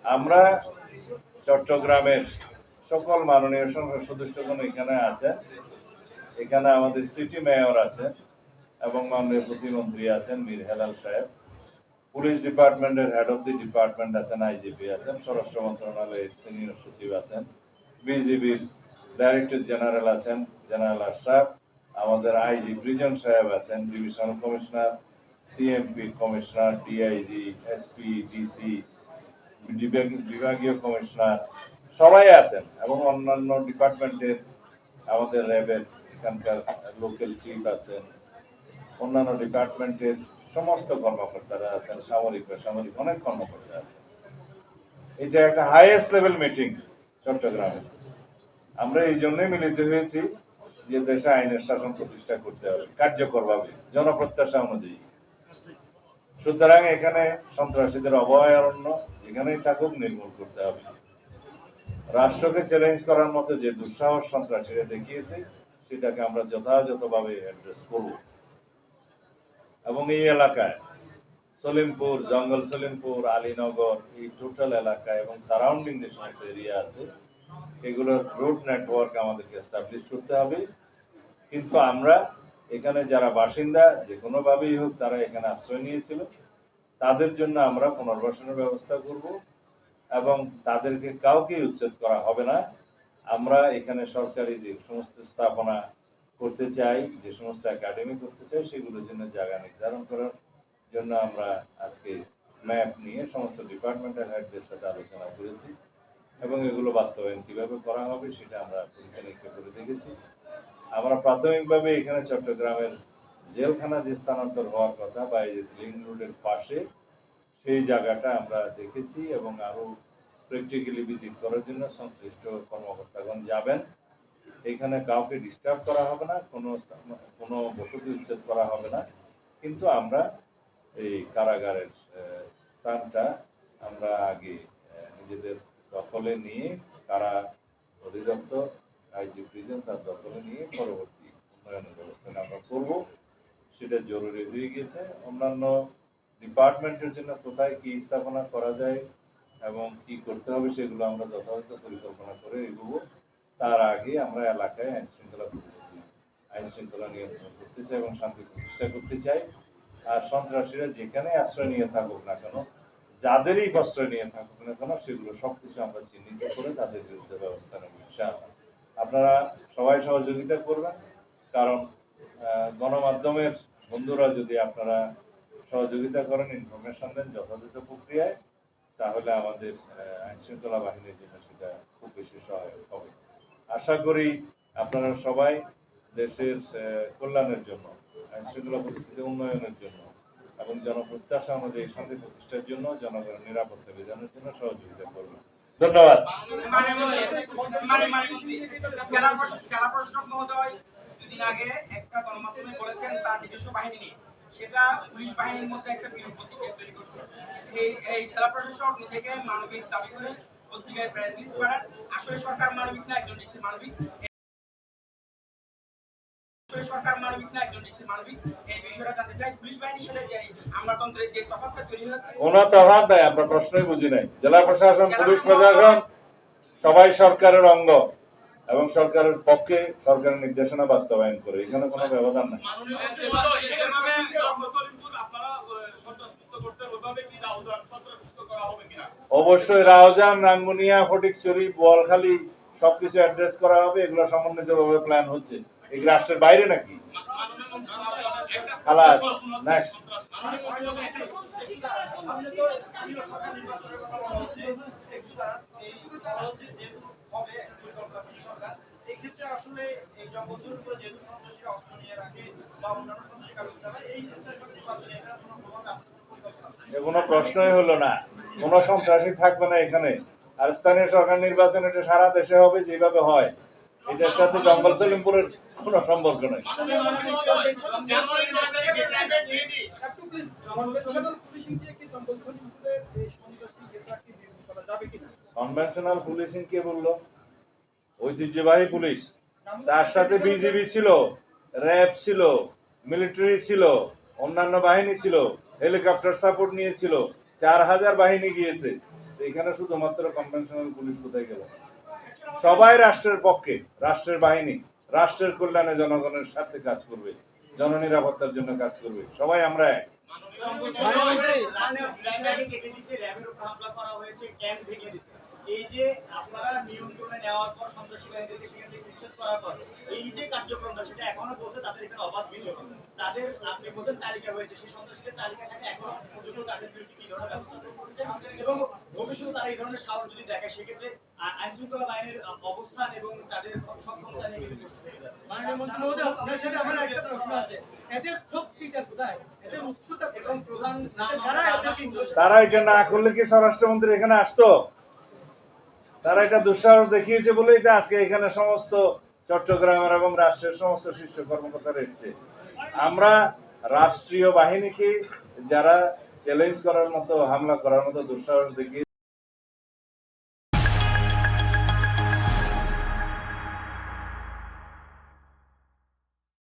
আমরা চট্টগ্রামের সকল মাননীয় সংসদ সদস্যগণ এখানে আছেন। এখানে আমাদের সিটি মেয়র আছেন এবং মাননীয় প্রতিমন্ত্রী আছেন মীর হেলাল সাহেব, পুলিশ ডিপার্টমেন্টের হেড অফ দি ডিপার্টমেন্ট আছেন, আইজিপি আছেন, স্বরাষ্ট্র মন্ত্রণালয়ের সিনিয়র সচিব আছেন, বিজিবির ডাইরেক্টর জেনারেল আছেন জেনারেল আশরাফ, আমাদের আইজি প্রিজন সাহেব আছেন, divisional commissioner, CMP commissioner, DIG, SP, DC, বিভাগীয় কমিশনার সবাই আছেন এবং অন্যান্য ডিপার্টমেন্টের আমাদের র্যাবের এখানকার লোকাল চিফ আছেন, অন্যান্য ডিপার্টমেন্টের সমস্ত কর্মকর্তারা আছেন, সামরিক বেসামরিক অনেক কর্মকর্তা আছেন। এটা একটা হাইয়েস্ট লেভেল মিটিং চট্টগ্রামে। আমরা এই জন্যই মিলিত হয়েছি যে দেশে আইনের শাসন প্রতিষ্ঠা করতে হবে কার্যকরভাবে জনপ্রত্যাশা অনুযায়ী। সুতরাং এখানে সন্ত্রাসীদের অভয়ারণ্য যেখানেই থাকুক নির্মূল করতে হবে। রাষ্ট্রকে চ্যালেঞ্জ করার মতো যে দুঃসাহস সন্ত্রাসীরা দেখিয়েছে সেটাকে আমরা যথাযথভাবে অ্যাড্রেস করব এবং এই এলাকায় সলিমপুর, জঙ্গল সলিমপুর, আলীনগর, এই টোটাল এলাকা এবং সারাউন্ডিং যে সমস্ত এরিয়া আছে এগুলোর রুট নেটওয়ার্ক আমাদেরকে এস্টাবলিশ করতে হবে। কিন্তু আমরা এখানে যারা বাসিন্দা যে কোনো ভাবেই হোক তারা এখানে আশ্রয় নিয়েছিল, তাদের জন্য আমরা পুনর্বাসনের ব্যবস্থা করব এবং তাদেরকে কাউকে উচ্ছেদ করা হবে না। আমরা এখানে সরকারি যে সমস্ত স্থাপনা করতে চাই, যে সমস্ত একাডেমি করতে চাই, সেগুলোর জন্য জায়গা নির্ধারণ করার জন্য আমরা আজকে ম্যাপ নিয়ে সমস্ত ডিপার্টমেন্টাল হেডদের সাথে আলোচনা করেছি এবং এগুলো বাস্তবায়ন কিভাবে করা হবে সেটা আমরা পরীক্ষা নিরীক্ষা করে দেখেছি। আমরা প্রাথমিকভাবে এখানে চট্টগ্রামের জেলখানা যে স্থানান্তর হওয়ার কথা বা এই লিং রোডের পাশে সেই জায়গাটা আমরা দেখেছি এবং আরো প্র্যাকটিক্যালি ভিজিট করার জন্য সংশ্লিষ্ট কর্মকর্তাগণ যাবেন। এখানে কাউকে ডিস্টার্ব করা হবে না, কোনো বসতি উচ্ছেদ করা হবে না, কিন্তু আমরা এই কারাগারের স্থানটা আমরা আগে নিজেদের দখলে নিয়ে কারা অধিদপ্তর আইজি প্রিজন তার দখলে নিয়ে পরবর্তী উন্নয়নের ব্যবস্থা আমরা করব। সেটা জরুরি হয়ে গেছে। অন্যান্য ডিপার্টমেন্টের জন্য কোথায় কি স্থাপনা করা যায় এবং কি করতে হবে সেগুলো আমরা যথাযথ পরিকল্পনা করে এগোবো। তার আগে আমরা এলাকায় আইন শৃঙ্খলা নিয়ন্ত্রণ করতে চাই এবং শান্তি প্রতিষ্ঠা করতে চাই। আর সন্ত্রাসীরা যেখানে আশ্রয় নিয়ে থাকুক না কেন, যাদেরই আশ্রয় নিয়ে থাকুক না কেন, সেগুলো সবকিছু আমরা চিহ্নিত করে তাদের বিরুদ্ধে ব্যবস্থা নেব ইনশাআল্লাহ। আপনারা সবাই সহযোগিতা করবেন, কারণ গণমাধ্যমের বন্ধুরা যদি আপনারা সহযোগিতা করেন, ইনফরমেশন দেন যথাযথ প্রক্রিয়ায়, তাহলে আমাদের আইন শৃঙ্খলা বাহিনীর জন্য সেটা খুব বেশি সহায়ক হবে। আশা করি আপনারা সবাই দেশের কল্যাণের জন্য, আইন শৃঙ্খলা পরিস্থিতি উন্নয়নের জন্য এবং জনপ্রত্যাশা অনুযায়ী শান্তি প্রতিষ্ঠার জন্য, জনগণের নিরাপত্তা বিধানের জন্য সহযোগিতা করবেন। ধন্যবাদ। দুদিন আগে একটা গণমাধ্যমে বলেছেন তার নিজস্ব বাহিনী নিয়ে, সেটা পুলিশ বাহিনীর মধ্যে একটা বিরূপ প্রতিক্রিয়া তৈরি করছে। এই জেলা প্রশাসক নিজেকে মানবিক দাবি করে পত্রিকায় প্রেস রিলিজ করেন। আসলে সরকার মানবিক না, একজন ডিসি মানবিক। সরকার মানবিক না, একজন ডিসি মানবিক। এই বিষয়টা জানতে চাই পুলিশ বাহিনীর সাথে যে আমলাতন্ত্রের যে তফাৎটা তৈরি হয়েছে। কোনো তফাৎ নাই, আমরা প্রশ্নই বুঝি নাই। জেলা প্রশাসন, পুলিশ প্রশাসন সবাই সরকারের অঙ্গ এবং সরকারের পক্ষে সরকারের নির্দেশনা বাস্তবায়ন করে, এখানে কোনো ব্যবধান নাই। অবশ্যই রাউজান, রাঙ্গুনিয়া, ফটিকছড়ি, বোয়ালখালী সবকিছু অ্যাড্রেস করা হবে। এগুলো সমন্বিতভাবে প্ল্যান হচ্ছে। এই রাষ্ট্রের বাইরে নাকি? খালাস নেক্সট। আসলে এই জঙ্গল করে যেহেতু সন্ত্রাসীরা অস্ত্র নিয়ে রাখে বা অন্যান্য সন্ত্রাসী কার্যকলাপ চালায়, এই নির্বাচনে এটা কোনো প্রভাব কোনো প্রশ্নই হলো না। কোনো সন্ত্রাসী থাকবে না এখানে। আর স্থানীয় সরকার নির্বাচন এটা সারা দেশে হবে যেভাবে হয়, এটার সাথে জঙ্গল সলিমপুরের কোনো সম্পর্ক নেই। কনভেনশনাল পুলিশিং কে বললো? ঐতিহ্যবাহী পুলিশ, তার সাথে বিজিবি ছিল, র্যাব ছিল, মিলিটারি ছিল, অন্যান্য বাহিনী ছিল, হেলিকপ্টার সাপোর্ট নিয়েছিল, 4000 বাহিনী গিয়েছে। এখানে শুধুমাত্র কনভেনশনাল পুলিশ কোথায় গেল? সবাই রাষ্ট্রের পক্ষে, রাষ্ট্রের বাহিনী রাষ্ট্রের কল্যাণে জনগণের স্বার্থে কাজ করবে, জননিরাপত্তার জন্য কাজ করবে, সবাই আমরা এক। এই যে আপনারা নিয়ন্ত্রণে নেওয়ার পর সন্ত্রাসী বাহিনীদেরকে সেখান থেকে উচ্ছেদ করার পর এই যে কার্যক্রমটা সেটা এখনো বলছে তাদের এখানে অবাধ বিচরণ, তাদের আপনি বলছেন তালিকা হয়েছে, সেই সন্ত্রাসীদের তালিকা থাকে এখনো পর্যন্ত তাদের বিরুদ্ধে কি ধরনের ব্যবস্থা গ্রহণ করেছে এবং ভবিষ্যতে তারা এই ধরনের সাহস যদি দেখায় সেক্ষেত্রে আইন শৃঙ্খলা বাহিনীর অবস্থান এবং তাদের সক্ষমতা নিয়ে কিন্তু প্রশ্ন থেকে যাচ্ছে। মাননীয় মন্ত্রী মহোদয়, আপনার সাথে আমার একটা প্রশ্ন আছে। এদের শক্তিটা কোথায়? এদের উৎসটা এবং প্রধান নাম কারা এদেরকে তারা এটা না করলে কি স্বরাষ্ট্রমন্ত্রী এখানে আসতো? তারা এটা দুঃসাহস দেখিয়েছে বলেই তো আজকে এখানে সমস্ত চট্টগ্রামের এবং রাষ্ট্রের সমস্ত শীর্ষ কর্মকর্তারা এসছে। আমরা রাষ্ট্রীয় বাহিনীকে যারা চ্যালেঞ্জ করার মতো, হামলা করার মতো দুঃসাহস দেখিয়ে